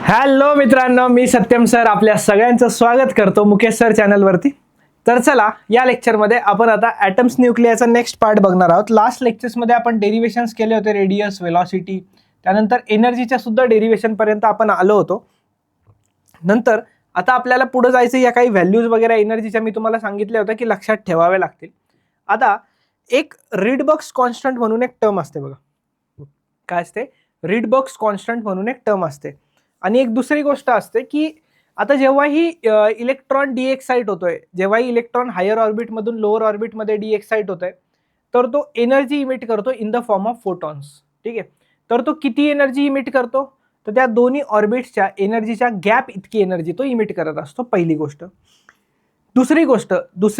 Hello मित्रांनो, मी Satyam sir आपल्या सगळ्यांचं स्वागत करतो मुकेश सर चॅनलवरती. तर चला, या लेक्चरमध्ये आपण आता ॲटम्स न्यूक्लियाचा नेक्स्ट पार्ट बघणार आहोत. लास्ट लेक्चर्समध्ये आपण डेरिव्हेशन्स केले होते, रेडियस, वेलॉसिटी, त्यानंतर एनर्जीच्या सुद्धा डेरिव्हेशनपर्यंत आपण आलो होतो. नंतर आता आपल्याला पुढे जायचं, या काही व्हॅल्यूज वगैरे एनर्जीच्या मी तुम्हाला सांगितल्या होत्या की लक्षात ठेवावे लागतील. आता एक रीडबर्ग्स कॉन्स्टंट म्हणून एक टर्म असते बघा. काय असते? रीडबर्ग्स कॉन्स्टंट म्हणून एक टर्म असते. आणि एक दुसरी गोष्ट असते की आता जेव्हाही इलेक्ट्रॉन डिएक्साइट होतोय, जेव्हाही इलेक्ट्रॉन हायर ऑर्बिटमधून लोअर ऑर्बिटमध्ये डिएक्साइट होतोय, तर तो एनर्जी इमिट करतो in the form of photons. ठीक आहे. तर तो किती एनर्जी इमिट करतो? तर त्या दोन्ही ऑर्बिट्सच्या एनर्जीच्या गॅप इतकी एनर्जी तो इमिट करत असतो, पहिली गोष्ट. दुसरी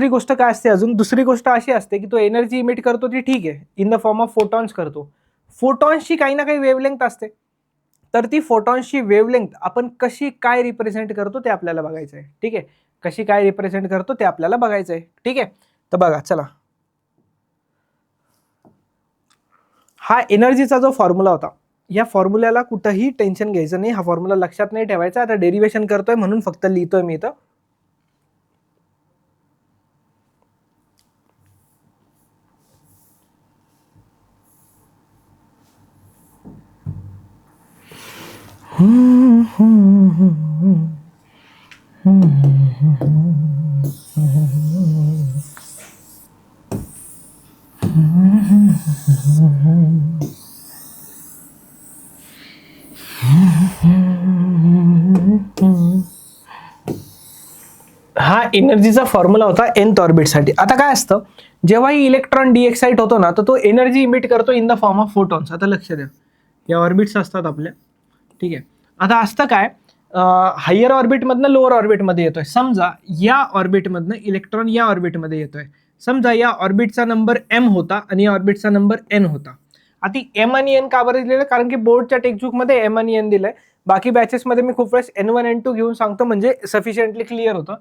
गोष्ट काय असते अजून? दुसरी गोष्ट अशी असते की तो एनर्जी इमिट करतो ती ठीक आहे, in the form of photons करतो. फोटॉन्सची काही ना काही वेवलेंथ असते. तर ती फोटॉन्सची वेवलेंथ आपण कशी काय रिप्रेझेंट करतो ते आपल्याला बघायचं आहे. ठीक आहे. कशी काय रिप्रेझेंट करतो ते आपल्याला बघायचं आहे. ठीक आहे. तर बघा, चला, हा एनर्जीचा जो फॉर्म्युला होता, या फॉर्म्युल्याला कुठंही टेन्शन घ्यायचं नाही. हा फॉर्म्युला लक्षात नाही ठेवायचा. आता डेरिव्हेशन करतोय म्हणून फक्त लिहितोय मी इथं. हा एनर्जीचा फॉर्म्युला होता nth ऑर्बिटसाठी. आता काय असतं, जेव्हाही इलेक्ट्रॉन डिएक्साइट होतो ना, तर तो एनर्जी इमिट करतो in the form of photons. आता लक्ष द्या, या ऑर्बिट्स असतात आपल्या. ठीक आहे. आता असतं काय, हायर ऑर्बिटमधनं लोअर ऑर्बिटमध्ये येतोय. समजा या ऑर्बिटमधनं इलेक्ट्रॉन या ऑर्बिटमध्ये येतोय. समजा या ऑर्बिटचा नंबर m होता आणि या ऑर्बिटचा नंबर n होता. आता m आणि n का बरं दिलेलं? कारण की बोर्डच्या टेक्स्टबुकमध्ये m आणि n दिलंय. बाकी बॅचेसमध्ये मी खूप वेळेस n1 n2 घेऊन सांगतो, म्हणजे सफिशियंटली क्लिअर होतं.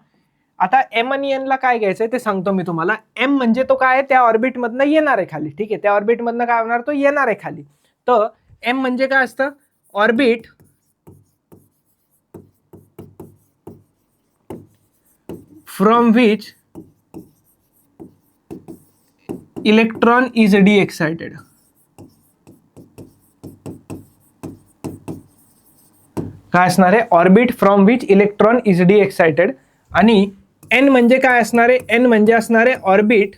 आता m आणि n ला काय घ्यायचंय ते सांगतो मी तुम्हाला. m म्हणजे तो काय आहे, त्या ऑर्बिटमधनं येणार आहे खाली. ठीक आहे. त्या ऑर्बिटमधनं काय होणार, तो येणार आहे खाली. तर m म्हणजे काय असतं? Orbit from which electron is de excited. काय असणार आहे? Orbit from which electron is de excited. आणि n म्हणजे काय असणार आहे? n म्हणजे असणार आहे orbit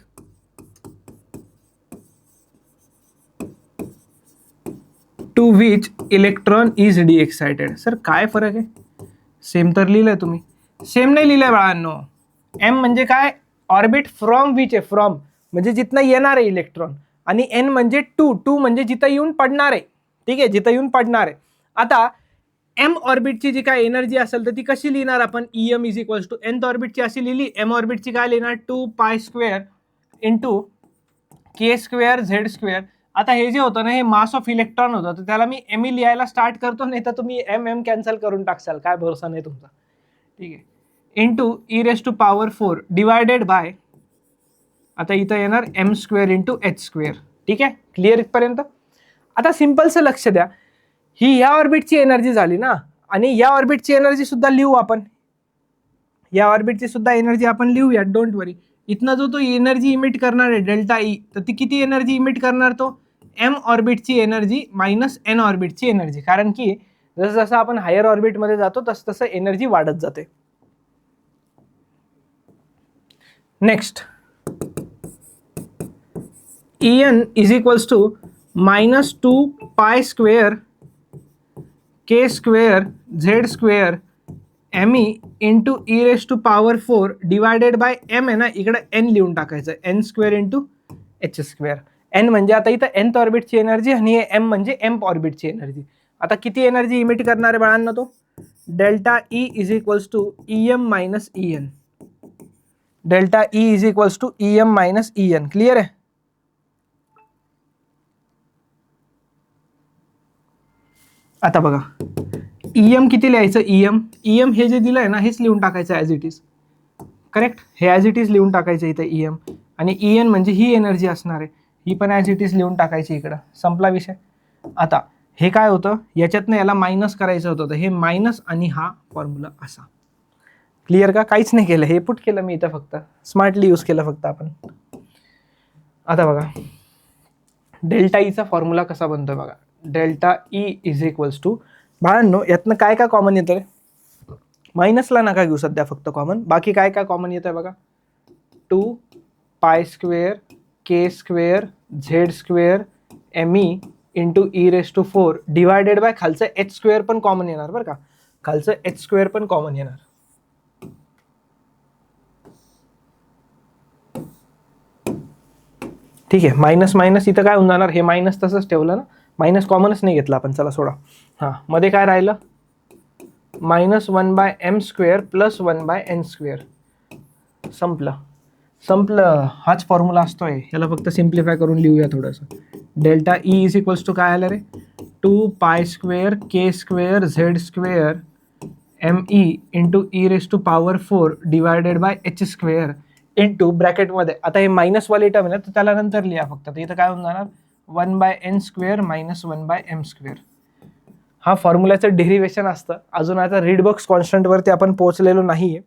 to which electron is de excited. Sir काय फरक आहे? सेम तर लिहिलंय तुम्ही, सेम नाही लिहिलंय बाळांनो. m म्हणजे काय? ऑर्बिट फ्रॉम विच आहे, फ्रॉम म्हणजे जिथनं येणार आहे इलेक्ट्रॉन, आणि n म्हणजे टू म्हणजे जिथं येऊन पडणार आहे. ठीक आहे, जिथं येऊन पडणार आहे. आता m ऑर्बिटची जी काय एनर्जी असेल तर ती कशी लिहिणार आपण? em is equals to nth ऑर्बिटची अशी लिहिली. m ऑर्बिटची काय लिहिणार? 2π² इंटू k² z². आता हे जे होतं ना, हे मास ऑफ इलेक्ट्रॉन होतं, तर त्याला मी m लिहायला स्टार्ट करतो, नाही तर तुम्ही m कॅन्सल करून टाकसाल, काय भरोसा नाही तुमचा. ठीक आहे. इंटू e⁴ डिवायडेड बाय, आता इथं येणार m² इंटू h². ठीक आहे, क्लिअर इथपर्यंत? आता सिम्पलचं लक्ष द्या, ही या ऑर्बिटची एनर्जी झाली ना, आणि या ऑर्बिटची एनर्जी सुद्धा लिहू आपण. या ऑर्बिटची सुद्धा एनर्जी आपण लिहूया, डोंट वरी. इथनं जो तो एनर्जी इमिट करणार आहे डेल्टा ई, तर ती किती एनर्जी इमिट करणार? तो m ऑर्बिटची एनर्जी मायनस n ऑर्बिटची एनर्जी. कारण की जसं जसं आपण हायर ऑर्बिटमध्ये जातो तसं तसं एनर्जी वाढत जाते. Next, En is equals to -2π² k² z² me into e⁴ divided by m आहे ना, इकडे n लिहून टाकायचं, n² इंटू h². n म्हणजे आता इथं nth ऑर्बिटची एनर्जी आणि m म्हणजे mth ऑर्बिटची एनर्जी. आता किती एनर्जी इमिट करणार आहे बाळांना? तो delta E is equals to em minus en. Delta E is equals to em minus en. Clear आहे? आता बघा, em किती लिहायचं? em हे जे दिलंय ना, हेच लिहून टाकायचं ॲज इट इज. करेक्ट, हे ॲज इट इज लिहून टाकायचं इथं em. आणि en म्हणजे ही एनर्जी असणार आहे, ही पण ॲज इट इज लिहून टाकायची इकडं. संपला विषय. आता हे काय होतं, याच्यातनं याला मायनस करायचं होतं, तर हे मायनस आणि हा फॉर्म्युला असा. क्लिअर का? काहीच नाही केलं, हे पुट केलं मी इथं, फक्त स्मार्टली यूज केलं फक्त आपण. आता बघा डेल्टा ईचा फॉर्म्युला कसा बनतोय बघा. Delta E is equals to, बाळांनो यातनं काय काय कॉमन येतं रे? मायनसला नका घेऊ सध्या फक्त कॉमन, बाकी काय काय कॉमन येतं बघा. 2 pi square K square Z square M E into E raise to 4 divided by खालचं एच स्क्वेअर पण कॉमन येणार बरं का, खालचं एच स्क्वेअर पण कॉमन येणार. ठीक आहे, मायनस मायनस इथं काय होऊन जाणार, हे मायनस तसंच ठेवलं ना, मायनस कॉमनच नाही घेतला आपण, चला सोडा. हां, मध्ये काय राहिलं, -1/m square plus 1/n square. संपलं हाच फॉर्म्युला असतोय, याला फक्त सिम्प्लिफाय करून लिहूया थोडंसं. Delta E is equals to काय आलं रे, 2 pi square K square Z square M E into E raise to power 4 divided by H square into ब्रॅकेटमध्ये, आता हे मायनसवाली टर्म आहे ना, तर त्याला नंतर लिहा फक्त, तर इथं काय होऊन जाणार 1/n square minus 1/m square. हा फॉर्म्युल्याचं डेरिव्हेशन असतं. अजून आता रीडबॉक्स कॉन्स्टंटवरती आपण पोहोचलेलो नाही आहे,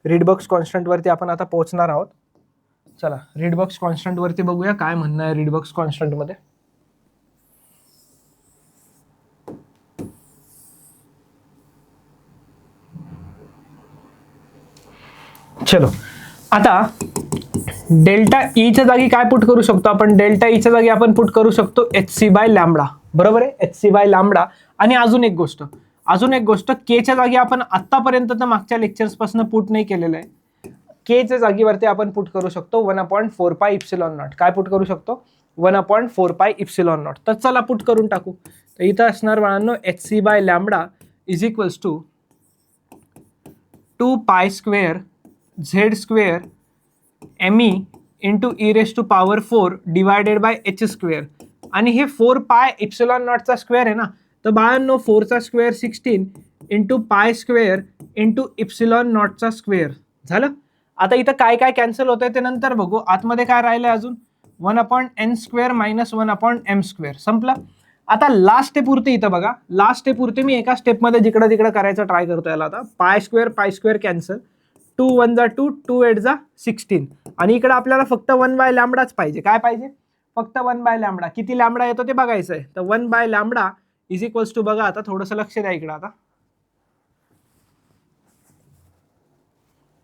रीडबॉक्स कॉन्स्टंटवरती आपण आता पोहोचणार आहोत. चला रीडबॉक्स कॉन्स्टंटवरती बघूया काय म्हणणं आहे रीडबॉक्स कॉन्स्टंटमध्ये. चलो आता डेल्टा ईच्या जागी काय पुट करू शकतो आपण, डेल्टा ईच्या जागी आपण पुट करू शकतो hc/λ, बरोबर आहे, hc/λ. आणि अजून एक गोष्ट केच्या जागी आपण आतापर्यंत तर मागच्या लेक्चर्स पासून पुट नाही केलेलं आहे, केच्या जागीवरती आपण पुट करू शकतो 1/4πε0. काय पुट करू शकतो, 1/4πε0. तर चला पुट करून टाकू. तर इथं असणार बाळांनो hc/λ is equals to 2 pi square Z square M E into E raise to power 4 divided by H square. आणि हे 4πε0चा स्क्वेअर आहे ना, तर बाळांनो 4चा square 16 into pi square into ε0चा स्क्वेअर झालं. आता इथं काय काय कॅन्सल होतंय ते नंतर बघू, आतमध्ये काय राहिलंय अजून 1/n square minus 1/m square. संपलं. आता लास्ट स्टेप उरते इथं बघा, लास्ट स्टेप उरते, मी एका स्टेपमध्ये जिकडं तिकडं करायचं ट्राय करतो याला. आता पाय स्क्वेअर कॅन्सल, 2 1 जा 2 2 8 जा 16, आणि इकडे आपल्याला फक्त 1/λ पाहिजे. काय पाहिजे, फक्त 1/λ. किती लॅमडा येतो ते बघायचं आहे. तर 1/λ इज इक्वल्स टू, बघा आता थोडंसं लक्ष द्या इकडं, आता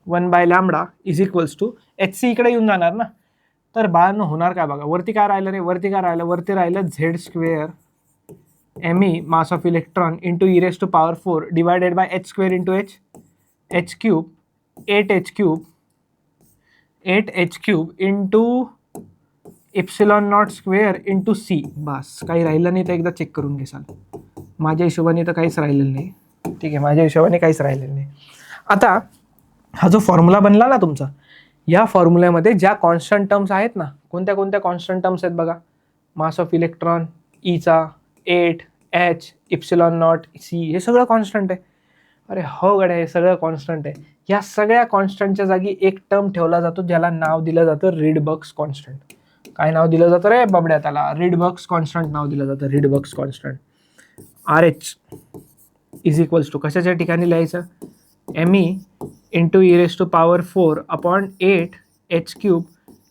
1/λ इज इक्वल्स टू HC इकडे येऊन जाणार ना, तर बाळांनो होणार काय बघा, वरती काय राहिलं रे, वरती राहिलं Z square M E mass of electron into E raise to power 4 divided by H square into H cube 8h³ into ε0 square into C. बस काही राहिलं नाही तर एकदा चेक करून घ्याल. माझ्या हिशोबाने तर काहीच राहिलेलं नाही. ठीक आहे, माझ्या हिशोबाने काहीच राहिलेलं नाही. आता हा जो फॉर्म्युला बनला ना तुमचा, या फॉर्म्युल्यामध्ये ज्या कॉन्स्टंट टर्म्स आहेत ना, कोणत्या कोणत्या कॉन्स्टंट टर्म्स आहेत बघा, मास ऑफ इलेक्ट्रॉन ईचा 8 एच ε0 सी, हे सगळं कॉन्स्टंट आहे. अरे हो गड्या, हे सगळं कॉन्स्टंट आहे. या सगळ्या कॉन्स्टंटच्या जागी एक टर्म ठेवला जातो ज्याला नाव दिलं जातं रीडबर्ग्स कॉन्स्टंट. काय नाव दिलं जातं रे बाबड्या त्याला, रीडबर्ग्स कॉन्स्टंट नाव दिलं जातं, Rydberg's constant. RH is equals to कशाच्या ठिकाणी लिहायचं, ME into E raise to power 4 upon 8h³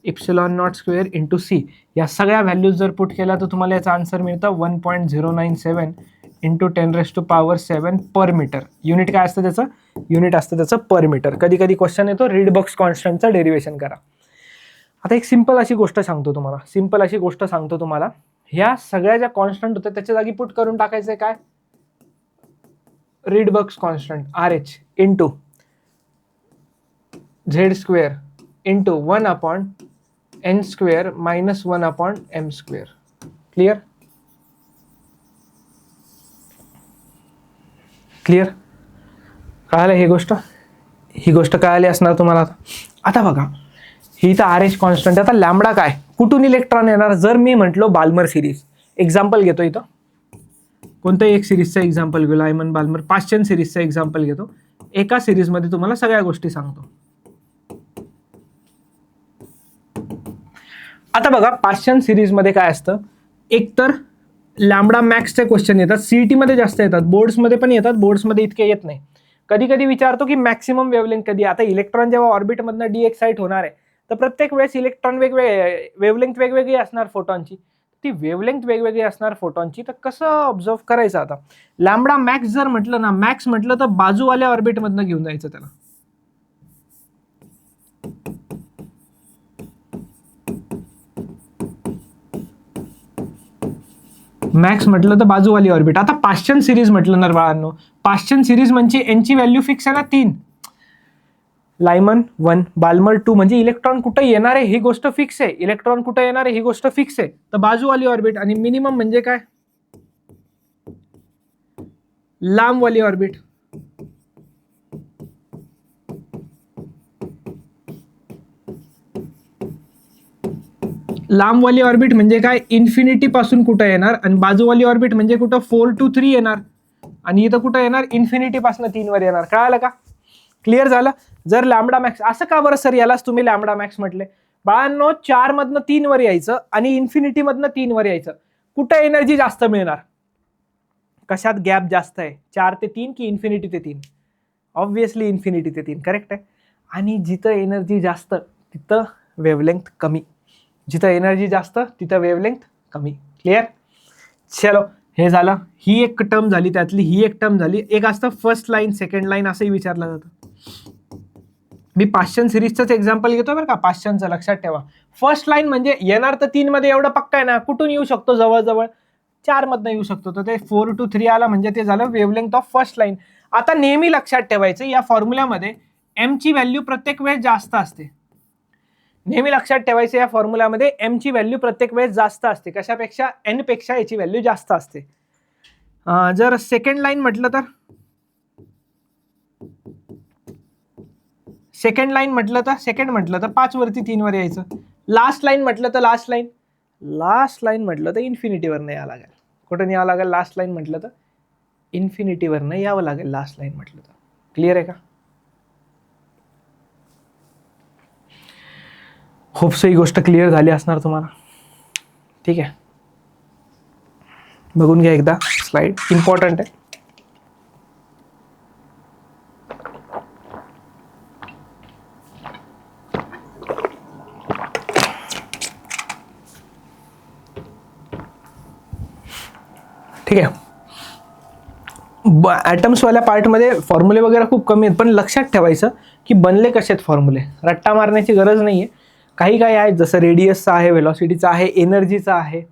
ε0 square into C. या सगळ्या व्हॅल्यूज जर पुट केला तर तुम्हाला याचा आन्सर मिळतं 1.097 इंटू 10⁻⁷ पर मीटर. युनिट काय असतं त्याचं, युनिट असतं त्याचं पर मीटर. कधी कधी क्वेश्चन येतो रीडबर्ग्स कॉन्स्टंटचं डेरिव्हेशन करा. आता एक सिंपल अशी गोष्ट सांगतो तुम्हाला, ह्या सगळ्या ज्या कॉन्स्टंट होत्या त्याच्या जागी पुट करून टाकायचं काय, Rydberg's constant RH into Z square into 1/n square minus 1/m square. Clear कळालं ही गोष्ट कळाली असणार तुम्हाला. आता बघा ही तर RH कॉन्स्टंट. आता लॅम्बडा काय, कुठून इलेक्ट्रॉन येणार, जर मी म्हटलो बाल्मर सिरीज, एक्झाम्पल घेतो इथं, कोणत्याही एक सिरीजचा एक्झाम्पल घेऊ, लायमन बाल्मर पाश्चन सिरीजचा एक्झाम्पल घेतो. एका सिरीजमध्ये तुम्हाला सगळ्या गोष्टी सांगतो. आता बघा पाश्चन सिरीजमध्ये काय असतं, एकतर लॅम्बडा मॅक्सचे क्वेश्चन येतात, सीईटी मध्ये जास्त येतात, बोर्ड्समध्ये पण येतात, बोर्ड्समध्ये इतके येत नाही. कधी कधी विचारतो की मॅक्सिमम वेवलेंथ कधी. आता इलेक्ट्रॉन जेव्हा ऑर्बिटमधनं डी एक्साइट होणार आहे तर प्रत्येक वेळेस इलेक्ट्रॉन वेगवेगळे वेवलेंथ वेगवेगळी असणार फोटॉनची, ती वेवलेंथ वेगवेगळी असणार फोटॉनची, तर कसं ऑब्झर्व करायचं. आता लॅम्बडा मॅक्स जर म्हटलं ना, मॅक्स म्हटलं तर बाजूवाल्या ऑर्बिटमधनं घेऊन जायचं त्याला. मॅक्स म्हटलं तर बाजूवाली ऑर्बिट. आता पाश्चन सिरीज म्हटलं ना बाळांनो, पाश्चन सिरीज म्हणजे यांची व्हॅल्यू फिक्स आहे ना 3. लायमन 1, बाल्मर 2, म्हणजे इलेक्ट्रॉन कुठे येणार आहे ही गोष्ट फिक्स आहे, इलेक्ट्रॉन कुठे येणार आहे ही गोष्ट फिक्स आहे. तर बाजूवाली ऑर्बिट. आणि मिनिमम म्हणजे काय, लांबवाली ऑर्बिट. लांबवाली ऑर्बिट म्हणजे काय, इन्फिनिटी पासून कुठं येणार, आणि बाजूवाली ऑर्बिट म्हणजे कुठं 4 to 3 येणार, आणि इथं कुठं येणार, इन्फिनिटी पासून 3 वर येणार. कळालं का, क्लिअर झालं. जर लॅम्बडा मॅक्स, असं का बरं सर यालाच तुम्ही लॅम्बडा मॅक्स म्हटले. बाळांनो 4 मधनं 3 वर यायचं आणि इन्फिनिटी मधनं 3 वर यायचं, कुठं एनर्जी जास्त मिळणार, कशात गॅप जास्त आहे, 4 ते 3 की इन्फिनिटी ते 3. ऑब्व्हियसली इन्फिनिटी ते 3 करेक्ट आहे. आणि जिथं एनर्जी जास्त तिथं वेवलेंथ कमी, जिथं एनर्जी जास्त तिथं वेवलेंथ कमी. क्लिअर. चलो हे झालं, ही एक टर्म झाली, त्यातली ही एक टर्म झाली. एक असतं फर्स्ट लाईन सेकंड लाईन असंही विचारलं जातं. मी पाश्चन सिरीजचंच एक्झाम्पल घेतो बरं का, पाश्चनचं लक्षात ठेवा. फर्स्ट लाईन म्हणजे येणार तर 3 मध्ये एवढं पक्का आहे ना, कुठून येऊ शकतो, जवळजवळ 4 मधनं येऊ शकतो. तर ते 4 to 3 आला म्हणजे ते झालं वेवलेंथ ऑफ फर्स्ट लाईन. आता नेहमी लक्षात ठेवायचं या फॉर्म्युल्यामध्ये एम ची व्हॅल्यू प्रत्येक वेळेस जास्त असते. नेहमी लक्षात ठेवायचं या फॉर्म्युल्यामध्ये एम ची व्हॅल्यू प्रत्येक वेळेस जास्त असते, कशापेक्षा, एन पेक्षा याची व्हॅल्यू जास्त असते. जर सेकंड लाईन म्हटलं तर, सेकंड लाईन म्हटलं तर, सेकंड म्हटलं तर 5 वरती 3 वर यायचं. लास्ट लाईन म्हटलं तर, लास्ट लाईन म्हटलं तर इन्फिनिटीवर नाही यावं लागेल. कुठं यावं लागेल, लास्ट लाईन म्हटलं तर इन्फिनिटीवर नाही यावं लागेल, लास्ट लाईन म्हटलं तर. क्लिअर आहे का. होप्स ही गोष्ट क्लिअर झाली असणार तुम्हाला. ठीक आहे, बघून घ्या एकदा स्लाइड, इम्पॉर्टंट आहे. ठीक आहे, ॲटम्सवाल्या पार्टमध्ये फॉर्म्युले वगैरे खूप कमी आहेत, पण लक्षात ठेवायचं की बनले कसे आहेत फॉर्म्युले. रट्टा मारण्याची गरज नाही आहे. काही आहेत, जसं रेडियसचा आहे, व्हेलॉसिटीचा आहे, एनर्जीचा आहे.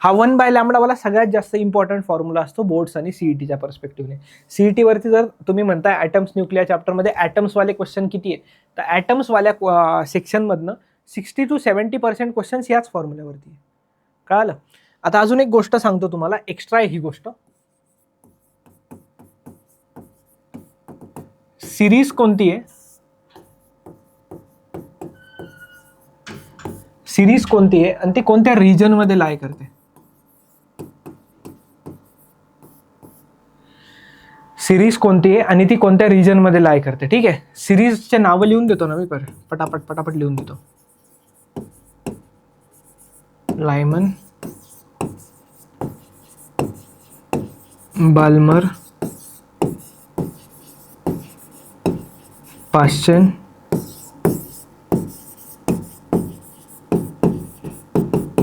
हा 1/λ वाला सगळ्यात जास्त इम्पॉर्टंट फॉर्म्युला असतो बोर्ड्स आणि सीईटीच्या पर्स्पेक्टिव्हने. सीईटीवरती जर तुम्ही म्हणताय ॲटम्स न्यूक्लियर चॅप्टरमध्ये ॲटम्सवाले क्वेश्चन किती आहे, तर ॲटम्सवाल्या सेक्शनमधनं 60 to 70% क्वेश्चन्स याच फॉर्म्युल्यावरती आहे. कळालं. आता अजून एक गोष्ट सांगतो तुम्हाला, एक्स्ट्रा आहे ही गोष्ट. सिरीज कोणती आहे, सिरीज कोणती आहे आणि ती कोणत्या रिजन मध्ये लाय करते. सिरीज कोणती आहे आणि ती कोणत्या रिजन मध्ये लाय करते. ठीक आहे, सिरीजचे नावं लिहून देतो ना मी, पटापट लिहून देतो. Lyman, Balmer, Paschen,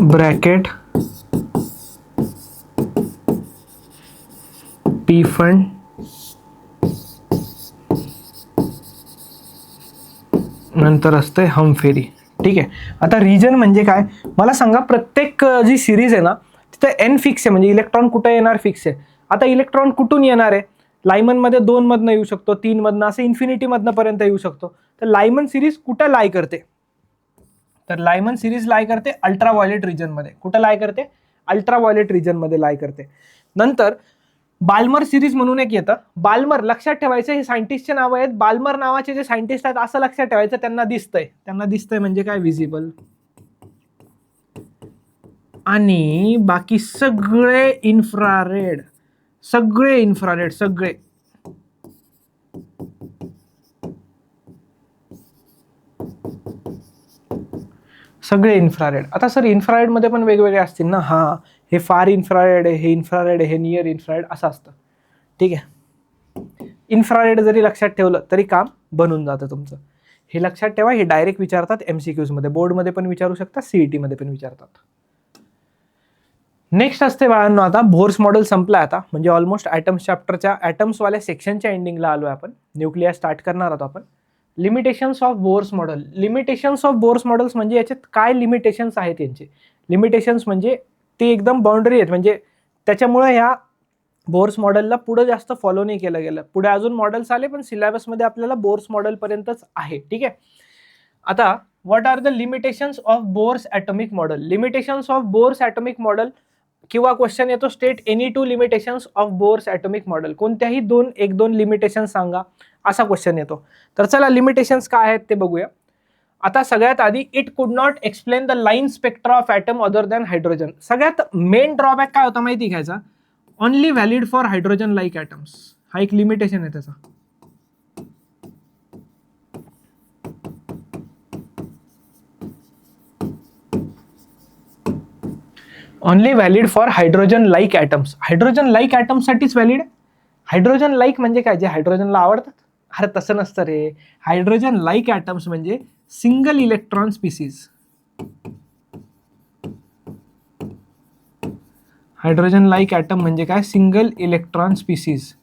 Brackett, Pfund, नंतर असते हमफेरी. ठीक आहे, आता रिजन म्हणजे काय मला सांगा. प्रत्येक जी सिरीज आहे ना तिथं एन फिक्स आहे, म्हणजे इलेक्ट्रॉन कुठं येणार फिक्स आहे. आता इलेक्ट्रॉन कुठून येणार आहे, लायमन मध्ये 2 मधनं येऊ शकतो, 3 मधनं, असं इन्फिनिटी मधनं पर्यंत येऊ शकतो. तर लायमन सिरीज कुठं लाय करते, तर लायमन सिरीज लाय करते अल्ट्राव्हायोलेट रिजन मध्ये. कुठं लाय करते, अल्ट्राव्हायोलेट रिजन मध्ये लाय करते. नंतर बाल्मर सिरीज म्हणून एक येतं. बाल्मर लक्षात ठेवायचं, हे सायंटिस्टचे नाव आहेत. बाल्मर नावाचे जे सायंटिस्ट आहेत असं लक्षात ठेवायचं, त्यांना दिसतंय म्हणजे काय, विजिबल. आणि बाकी सगळे इन्फ्रारेड, सगळे इन्फ्रारेड. आता सर इन्फ्रारेड मध्ये पण वेगवेगळे असतील ना. हा, हे फार इन्फ्रारेड आहे, हे इन्फ्रारेड आहे, हे नियर इन्फ्रारेड असं असतं. ठीक आहे, इन्फ्रारेड जरी लक्षात ठेवलं तरी काम बनून जातं तुमचं. हे लक्षात ठेवा, हे डायरेक्ट विचारतात MCQs मध्ये, बोर्डमध्ये पण विचारू शकतात, CET मध्ये पण विचारतात. नेक्स्ट असते बाळांनो, आता बोर्स मॉडेल संपला आता, म्हणजे ऑलमोस्ट ॲटम्स चॅप्टरच्या ॲटम्सवाल्या सेक्शनच्या एंडिंगला आलो आहे आपण. न्यूक्लियर स्टार्ट करणार आहोत आपण. Limitations of bourse model. Limitations of bourse models म्हणजे याच्यात काय लिमिटेशन्स आहेत यांचे. लिमिटेशन्स म्हणजे ते एकदम बाउंड्री आहेत, म्हणजे त्याच्यामुळे ह्या बोर्स मॉडेलला पुढे जास्त फॉलो नाही केलं गेलं. पुढे अजून मॉडेल्स आले पण सिलेबसमध्ये आपल्याला बोर्स मॉडेलपर्यंतच आहे. ठीक आहे, आता what are the limitations of Bohr's atomic model. Limitations of Bohr's atomic model किंवा क्वेश्चन येतो state any 2 limitations of Bohr's atomic model. कोणत्याही एक दोन लिमिटेशन्स सांगा असा क्वेश्चन येतो. तर चला लिमिटेशन्स काय आहेत ते बघूया. आता सगळ्यात आधी it could not explain the line spectra of atom other than hydrogen. सगळ्यात मेन ड्रॉबॅक काय होता माहिती घ्यायचा, only valid for hydrogen like atoms. हा एक लिमिटेशन आहे त्याचा. Only valid for hydrogen like atoms. Hydrogen like ॲटम्ससाठीच व्हॅलिड. हायड्रोजन लाईक म्हणजे काय, जे हायड्रोजनला आवडतात. अरे तसं नसतं रे. हायड्रोजन लाईक ॲटम्स म्हणजे single electron species. Hydrogen like atom म्हणजे काय, single electron species.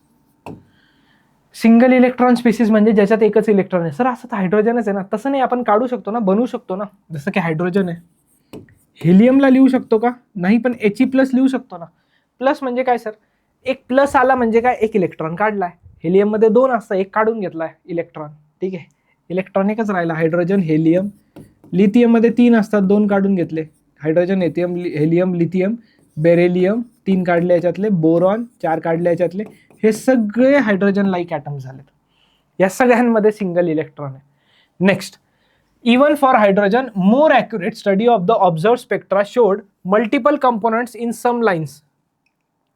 Single electron species म्हणजे ज्याच्यात एकच इलेक्ट्रॉन आहे. सर असं तर हायड्रोजनच आहे ना. तसं नाही, आपण काढू शकतो ना, बनवू शकतो ना. जसं की हायड्रोजन आहे, हेलियमला लिहू शकतो का, नाही, पण He+ लिहू शकतो ना. प्लस म्हणजे काय सर, एक प्लस आला म्हणजे काय, एक इलेक्ट्रॉन काढलाय. हेलियममध्ये 2 असतं, एक काढून घेतलाय इलेक्ट्रॉन. ठीक आहे, इलेक्ट्रॉन एकच राहिला, हायड्रोजन हेलियम. लिथियममध्ये 3 असतात, 2 काढून घेतले. हायड्रोजन हेलियम लिथियम बेरिलियम 3 काढले याच्यातले, बोरॉन 4 काढले याच्यातले. हे सगळे हायड्रोजन लाईक ॲटम झालेत. या सगळ्यांमध्ये सिंगल इलेक्ट्रॉन आहे. Next, even for hydrogen, more accurate study of the observed spectra showed multiple components in some lines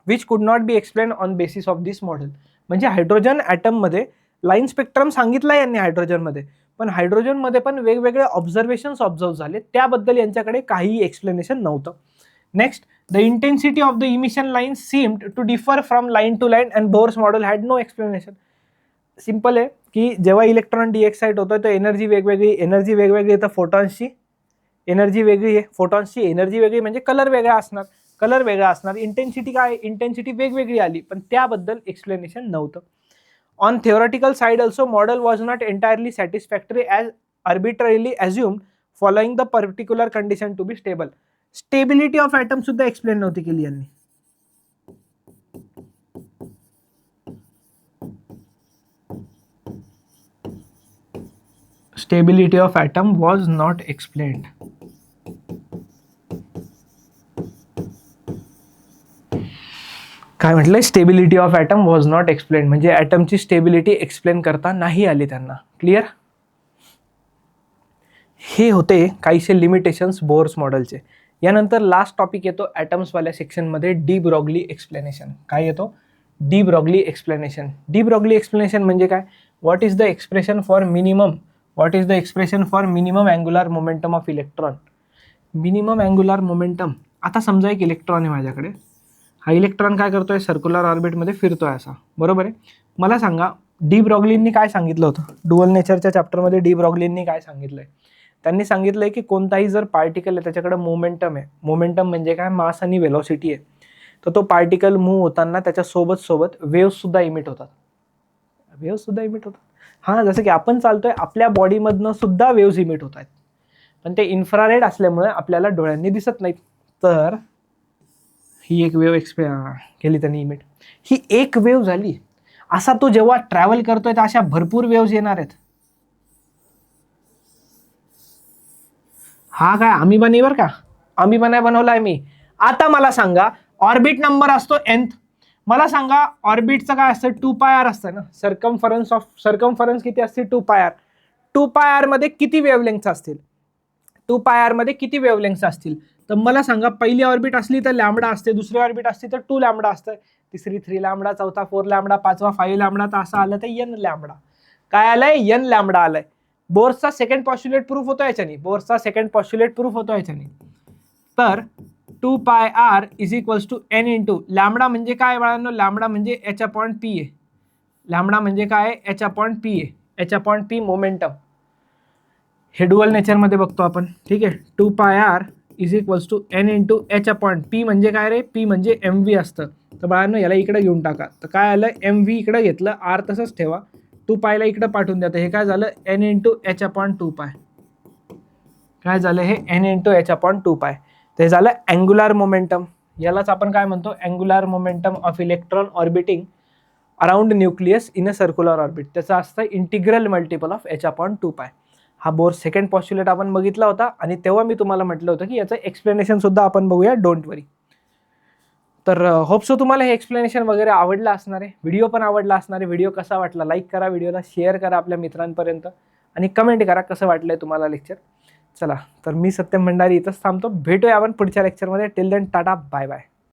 which could not be explained on basis of this model. म्हणजे hydrogen item मध्ये line spectrum सांगितला यांनी हायड्रोजनमध्ये, पण हायड्रोजनमध्ये पण वेगवेगळे observations observe झाले, त्याबद्दल यांच्याकडे काही एक्सप्लेनेशन नव्हतं. Next, the intensity of the emission line seemed to differ from line to line and Bohr's model had no explanation. Simple आहे की जेव्हा इलेक्ट्रॉन डिएक्साइट होतोय तर एनर्जी वेगवेगळी, तर फोटॉन्सची एनर्जी वेगळी आहे, फोटॉन्सची एनर्जी वेगळी, म्हणजे कलर वेगळा असणार. इंटेन्सिटी काय, इंटेन्सिटी वेगवेगळी आली, पण त्याबद्दल एक्सप्लेनेशन नव्हतं. On theoretical side also model was not entirely satisfactory as arbitrarily assumed following the particular condition to be stable. Stability of atom सुद्धा एक्सप्लेन नव्हती केली यांनी. Stability of atom was not explained. काय म्हटलंय, stability of atom was not explain, म्हणजे ॲटमची stability explain करता नाही आली त्यांना. क्लिअर. हे होते काहीशे लिमिटेशन्स बोर्स मॉडेलचे. यानंतर लास्ट टॉपिक येतो ॲटम्सवाल्या सेक्शनमध्ये, डी ब्रॉग्ली एक्सप्लेनेशन. काय येतो, de Broglie explanation. De Broglie explanation म्हणजे काय, what is the expression for minimum angular momentum of electron. Minimum angular momentum. आता समजा एक इलेक्ट्रॉन आहे माझ्याकडे, हा इलेक्ट्रॉन काय करतोय, सर्क्युलर ऑर्बिटमध्ये फिरतोय असा, बरोबर आहे. मला सांगा डी ब्रॉग्लींनी काय सांगितलं होतं, डुअल नेचरच्या चॅप्टरमध्ये डी ब्रॉग्लींनी काय सांगितलंय. त्यांनी सांगितलंय की कोणताही जर पार्टिकल आहे त्याच्याकडे मोमेंटम आहे. मोमेंटम म्हणजे काय, मास आणि वेलोसिटी आहे. तर तो पार्टिकल मूव्ह होताना त्याच्या सोबत वेव्स सुद्धा इमिट होतात. हां, जसं की आपण चालतोय, आपल्या बॉडीमधनं सुद्धा वेव्स इमिट होत आहेत, पण ते इन्फ्रारेड असल्यामुळे आपल्याला डोळ्यांनी दिसत नाहीत. तर ही एक वेव्ह केली त्यांनी इमिट. ही एक वेव्ह झाली. असा तो जेव्हा ट्रॅव्हल करतोय तर अशा भरपूर वेव्स येणार आहेत. हा काय अमिबा नाही बरं का, अमिबा नाही बनवलाय मी. आता मला सांगा, ऑर्बिट नंबर असतो nth. मला सांगा ऑर्बिटचं काय असतं, 2πr असतं ना. सर्कम्फरन्स किती असते, 2πr. 2πr मध्ये किती वेव्हलेंग्थ असतील, 2πr मध्ये किती वेव्हलेंग्थ असतील. तर मला सांगा, पहिली ऑर्बिट असली तर लॅम्बडा असते, दुसरी ऑर्बिट असली तर 2 लॅम्बडा असतं, तिसरी 3 लॅम्बडा, चौथा 4 लॅम्बडा, पाचवा 5 लॅम्बडा. तर असं आलं तर n लॅम्बडा. काय आलंय, n लॅम्बडा आलंय. बोर्सचा सेकंड पॉस्ट्युलेट प्रूफ होतो याच्याने, तर two pi r is equals to n into lambda म्हणजे काय बाळांनो, लॅमडा म्हणजे एच अपॉन पी आहे. लॅमडा म्हणजे काय, एच अपॉन पी आहे. एच अपॉन पी मोमेंटम, हे डुअल नेचरमध्ये बघतो आपण. ठीक आहे, two pi r is equals to n into h upon p म्हणजे काय रे, पी म्हणजे एम व्ही असतं. तर बाळांनो याला इकडे घेऊन टाका. तर काय आलं, एम व्ही इकडे घेतलं, आर तसंच ठेवा, टू पायला इकडे पाठवून द्या. तर हे काय झालं, n into h upon two pi. काय झालं हे, n into h upon two pi. ते झालं अँग्युलर मोमेंटम. यालाच आपण काय म्हणतो, angular momentum of electron orbiting around nucleus in a circular orbit. त्याचं असतं integral multiple of h upon two pi. हा बोर सेकंड पॉस्ट्युलेट आपण बघितला होता आणि तेव्हा मी तुम्हाला म्हटलं होतं की याचं एक्सप्लेनेशन सुद्धा आपण बघूया, डोंट वरी. तर होप सो तुम्हाला हे एक्सप्लेनेशन वगैरे आवडलं असणार आहे, व्हिडिओ पण आवडला असणार आहे. व्हिडिओ कसा वाटला, लाईक करा, व्हिडिओला शेअर करा आपल्या मित्रांपर्यंत आणि कमेंट करा कसं वाटलंय तुम्हाला लेक्चर. चला, तर मी सत्यम भंडारी इथंच थांबतो. भेटूया आपण पुढच्या लेक्चरमध्ये. Till then tata, bye bye.